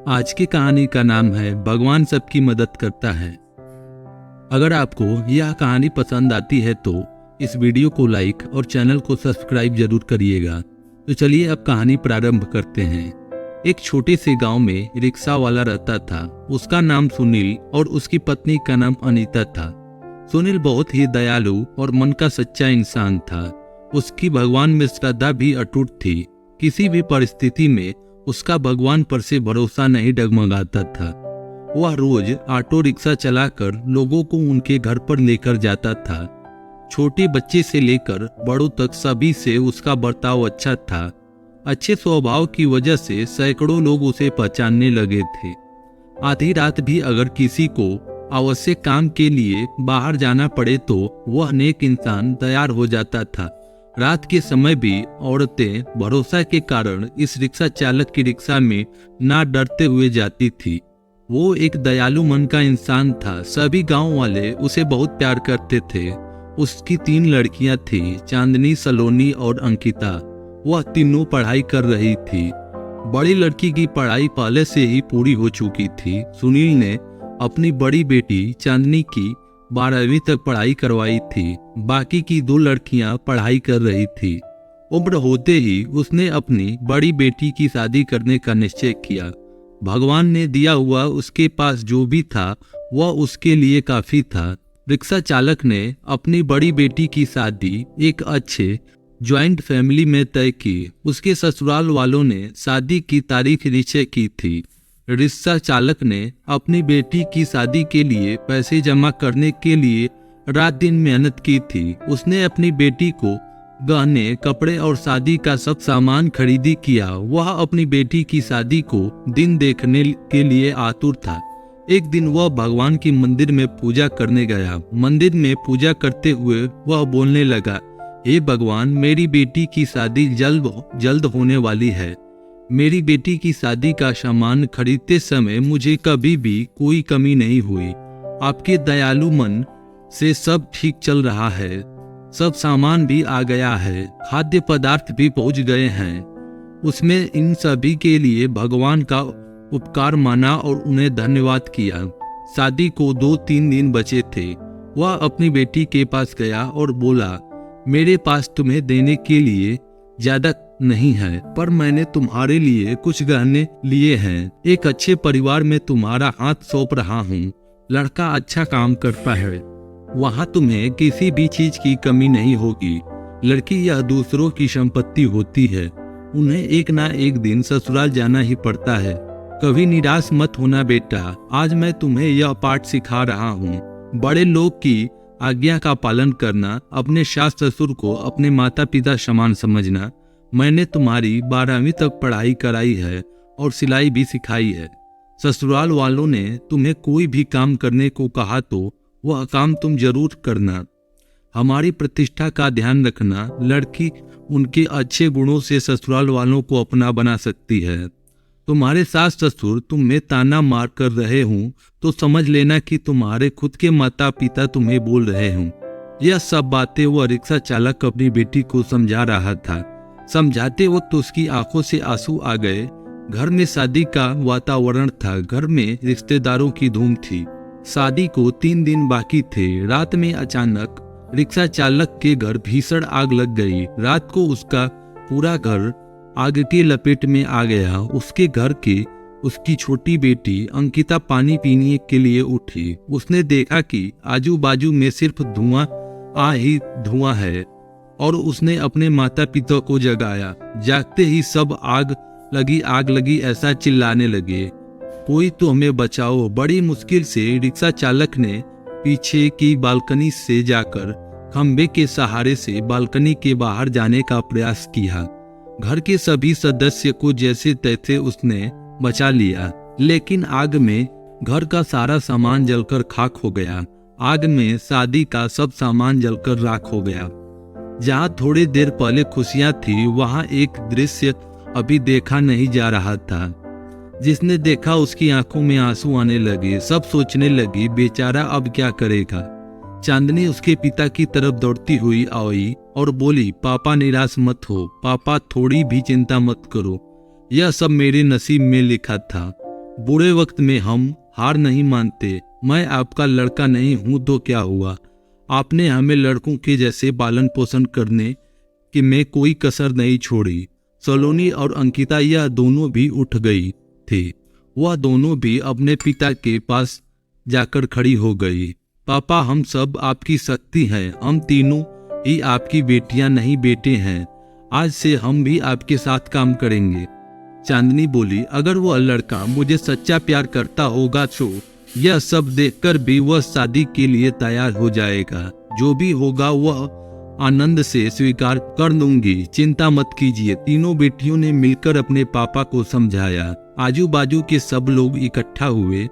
आज की कहानी का नाम है भगवान सबकी मदद करता है। अगर आपको यह कहानी पसंद आती है तो इस वीडियो को लाइक और चैनल को सब्सक्राइब जरूर करिएगा। तो चलिए अब कहानी प्रारंभ करते हैं। एक छोटे से गांव में रिक्शा वाला रहता था। उसका नाम सुनील और उसकी पत्नी का नाम अनीता था। सुनील बहुत ही दयालु और मन का सच्चा इंसान था। उसकी भगवान में श्रद्धा भी अटूट थी। किसी भी परिस्थिति में उसका भगवान पर से भरोसा नहीं डगमगाता था। वह रोज ऑटो रिक्शा चलाकर लोगों को उनके घर पर लेकर जाता था। छोटे बच्चे से लेकर बड़ों तक सभी से उसका बर्ताव अच्छा था। अच्छे स्वभाव की वजह से सैकड़ों लोग उसे पहचानने लगे थे। आधी रात भी अगर किसी को आवश्यक काम के लिए बाहर जाना पड़े तो वह नेक इंसान तैयार हो जाता था। रात के समय भी औरतें भरोसा के कारण इस रिक्शा चालक की रिक्शा में ना डरते हुए जाती थी। वो एक दयालु मन का इंसान था। सभी गांव वाले उसे बहुत प्यार करते थे। उसकी 3 लड़कियां थी, चांदनी, सलोनी और अंकिता। वह तीनों पढ़ाई कर रही थी। बड़ी लड़की की पढ़ाई पहले से ही पूरी हो चुकी थी। सुनील ने अपनी बड़ी बेटी चांदनी की 12वीं तक पढ़ाई करवाई थी। बाकी की 2 लड़कियां पढ़ाई कर रही थी। उम्र होते ही उसने अपनी बड़ी बेटी की शादी करने का निश्चय किया। भगवान ने दिया हुआ उसके पास जो भी था वह उसके लिए काफी था। रिक्शा चालक ने अपनी बड़ी बेटी की शादी एक अच्छे ज्वाइंट फैमिली में तय की। उसके ससुराल वालों ने शादी की तारीख निश्चय की थी। रिक्शा चालक ने अपनी बेटी की शादी के लिए पैसे जमा करने के लिए रात दिन मेहनत की थी। उसने अपनी बेटी को गहने, कपड़े और शादी का सब सामान खरीदी किया। वह अपनी बेटी की शादी को दिन देखने के लिए आतुर था। एक दिन वह भगवान की मंदिर में पूजा करने गया। मंदिर में पूजा करते हुए वह बोलने लगा, हे भगवान, मेरी बेटी की शादी जल्द होने वाली है। मेरी बेटी की शादी का सामान खरीदते समय मुझे कभी भी कोई कमी नहीं हुई। आपके दयालु मन से सब ठीक चल रहा है। सब सामान भी आ गया है, खाद्य पदार्थ भी पहुंच गए हैं। उसमें इन सभी के लिए भगवान का उपकार माना और उन्हें धन्यवाद किया। शादी को 2-3 दिन बचे थे। वह अपनी बेटी के पास गया और बोला, मेरे पास तुम्हें देने के लिए ज्यादा नहीं है, पर मैंने तुम्हारे लिए कुछ गहने लिए हैं। एक अच्छे परिवार में तुम्हारा हाथ सौंप रहा हूँ। लड़का अच्छा काम करता है, वहाँ तुम्हें किसी भी चीज की कमी नहीं होगी। लड़की यह दूसरों की संपत्ति होती है। उन्हें एक ना एक दिन ससुराल जाना ही पड़ता है। कभी निराश मत होना बेटा। आज मैं तुम्हें यह पाठ सिखा रहा हूँ। बड़े लोग की आज्ञा का पालन करना, अपने सास ससुर को अपने माता पिता समान समझना। मैंने तुम्हारी 12वीं तक पढ़ाई कराई है और सिलाई भी सिखाई है। ससुराल वालों ने तुम्हें कोई भी काम करने को कहा तो वह काम तुम जरूर करना। हमारी प्रतिष्ठा का ध्यान रखना। लड़की उनके अच्छे गुणों से ससुराल वालों को अपना बना सकती है। तुम्हारे सास ससुर तुम्हें ताना मार कर रहे हों तो समझ लेना कि तुम्हारे खुद के माता पिता तुम्हें बोल रहे हों। यह सब बातें वह रिक्शा चालक अपनी बेटी को समझा रहा था। समझाते वक्त उसकी आंखों से आंसू आ गए। घर में शादी का वातावरण था। घर में रिश्तेदारों की धूम थी। शादी को 3 दिन बाकी थे। रात में अचानक रिक्शा चालक के घर भीषण आग लग गई। रात को उसका पूरा घर आग की लपेट में आ गया। उसके घर के उसकी छोटी बेटी अंकिता पानी पीने के लिए उठी। उसने देखा कि आजू बाजू में सिर्फ धुआं है और उसने अपने माता पिता को जगाया। जागते ही सब आग लगी ऐसा चिल्लाने लगे, कोई तो हमें बचाओ। बड़ी मुश्किल से रिक्शा चालक ने पीछे की बालकनी से जाकर खंबे के सहारे से बालकनी के बाहर जाने का प्रयास किया। घर के सभी सदस्य को जैसे तैसे उसने बचा लिया, लेकिन आग में घर का सारा सामान जलकर खाक हो गया। आग में शादी का सब सामान जलकर राख हो गया। जहाँ थोड़ी देर पहले खुशियां थी वहाँ एक दृश्य अभी देखा नहीं जा रहा था। जिसने देखा उसकी आंखों में आंसू आने लगे। सब सोचने लगी, बेचारा अब क्या करेगा। चांदनी उसके पिता की तरफ दौड़ती हुई आई और बोली, पापा निराश मत हो, पापा थोड़ी भी चिंता मत करो, यह सब मेरे नसीब में लिखा था। बुरे वक्त में हम हार नहीं मानते। मैं आपका लड़का नहीं हूं तो क्या हुआ, आपने हमें लड़कों के जैसे पालन पोषण करने कि में कोई कसर नहीं छोड़ी। सलोनी और अंकिता यह दोनों भी उठ गई थी। वह दोनों भी अपने पिता के पास जाकर खड़ी हो गई। पापा, हम सब आपकी शक्ति हैं, हम तीनों ही आपकी बेटियां नहीं बेटे हैं। आज से हम भी आपके साथ काम करेंगे। चांदनी बोली, अगर वह लड़का मुझे सच्चा प्यार करता होगा तो यह सब देखकर भी वह शादी के लिए तैयार हो जाएगा। जो भी होगा वह आनंद से स्वीकार कर लूंगी, चिंता मत कीजिए। तीनों बेटियों ने मिलकर अपने पापा को समझाया। आजू बाजू के सब लोग इकट्ठा हुए,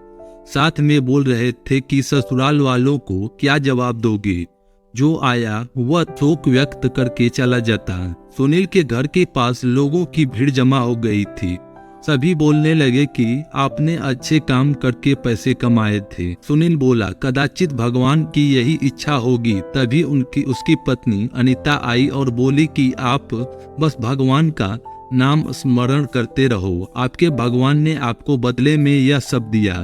साथ में बोल रहे थे कि ससुराल वालों को क्या जवाब दोगे। जो आया वह शोक व्यक्त करके चला जाता। सुनील के घर के पास लोगों की भीड़ जमा हो गई थी। सभी बोलने लगे कि आपने अच्छे काम करके पैसे कमाए थे। सुनील बोला, कदाचित भगवान की यही इच्छा होगी। तभी उसकी पत्नी अनीता आई और बोली कि आप बस भगवान का नाम स्मरण करते रहो, आपके भगवान ने आपको बदले में यह सब दिया।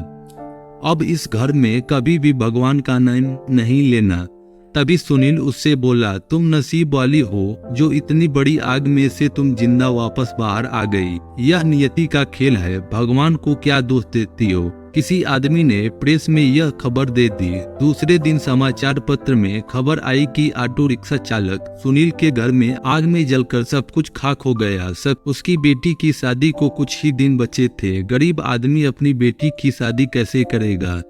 अब इस घर में कभी भी भगवान का नाम नहीं लेना। तभी सुनील उससे बोला, तुम नसीब वाली हो जो इतनी बड़ी आग में से तुम जिंदा वापस बाहर आ गई। यह नियति का खेल है, भगवान को क्या दोष देती हो। किसी आदमी ने प्रेस में यह खबर दे दी। दूसरे दिन समाचार पत्र में खबर आई कि ऑटो रिक्शा चालक सुनील के घर में आग में जलकर सब कुछ खाक हो गया। सब उसकी बेटी की शादी को कुछ ही दिन बचे थे। गरीब आदमी अपनी बेटी की शादी कैसे करेगा।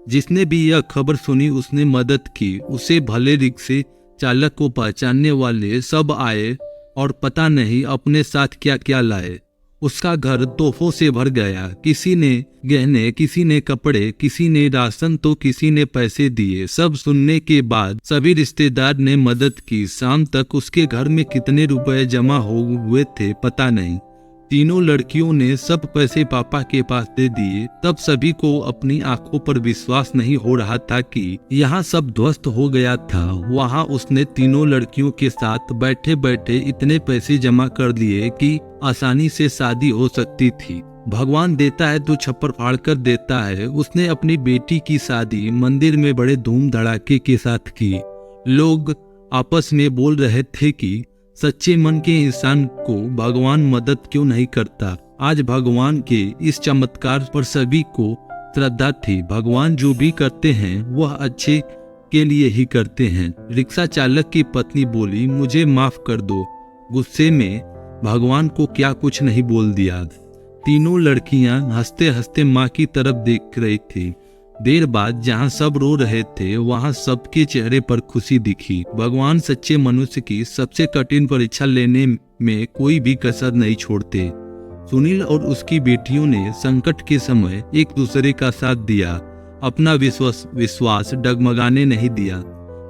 जिसने भी यह खबर सुनी उसने मदद की। उसे भले रिक्शे चालक को पहचानने वाले सब आए और पता नहीं अपने साथ क्या क्या लाए। उसका घर तोहफों से भर गया। किसी ने गहने, किसी ने कपड़े, किसी ने राशन तो किसी ने पैसे दिए। सब सुनने के बाद सभी रिश्तेदार ने मदद की। शाम तक उसके घर में कितने रुपए जमा हुए थे पता नहीं। तीनों लड़कियों ने सब पैसे पापा के पास दे दिए। तब सभी को अपनी आंखों पर विश्वास नहीं हो रहा था कि यहाँ सब ध्वस्त हो गया था। वहाँ उसने तीनों लड़कियों के साथ बैठे बैठे इतने पैसे जमा कर लिए कि आसानी से शादी हो सकती थी। भगवान देता है तो छप्पर फाड़ कर देता है। उसने अपनी बेटी की शादी मंदिर में बड़े धूम धड़ाके के साथ की। लोग आपस में बोल रहे थे कि सच्चे मन के इंसान को भगवान मदद क्यों नहीं करता। आज भगवान के इस चमत्कार पर सभी को श्रद्धा थी। भगवान जो भी करते हैं वह अच्छे के लिए ही करते हैं। रिक्शा चालक की पत्नी बोली, मुझे माफ कर दो, गुस्से में भगवान को क्या कुछ नहीं बोल दिया। तीनों लड़कियां हंसते हंसते माँ की तरफ देख रही थी। देर बाद जहाँ सब रो रहे थे वहाँ सबके चेहरे पर खुशी दिखी। भगवान सच्चे मनुष्य की सबसे कठिन परीक्षा लेने में कोई भी कसर नहीं छोड़ते। सुनील और उसकी बेटियों ने संकट के समय एक दूसरे का साथ दिया, अपना विश्वास डगमगाने नहीं दिया।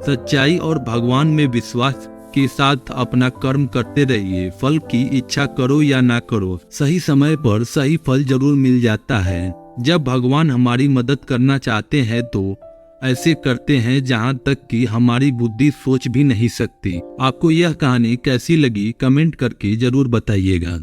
सच्चाई और भगवान में विश्वास के साथ अपना कर्म करते रहिए। फल की इच्छा करो या ना करो, सही समय पर सही फल जरूर मिल जाता है। जब भगवान हमारी मदद करना चाहते हैं तो ऐसे करते हैं जहां तक कि हमारी बुद्धि सोच भी नहीं सकती। आपको यह कहानी कैसी लगी कमेंट करके जरूर बताइएगा।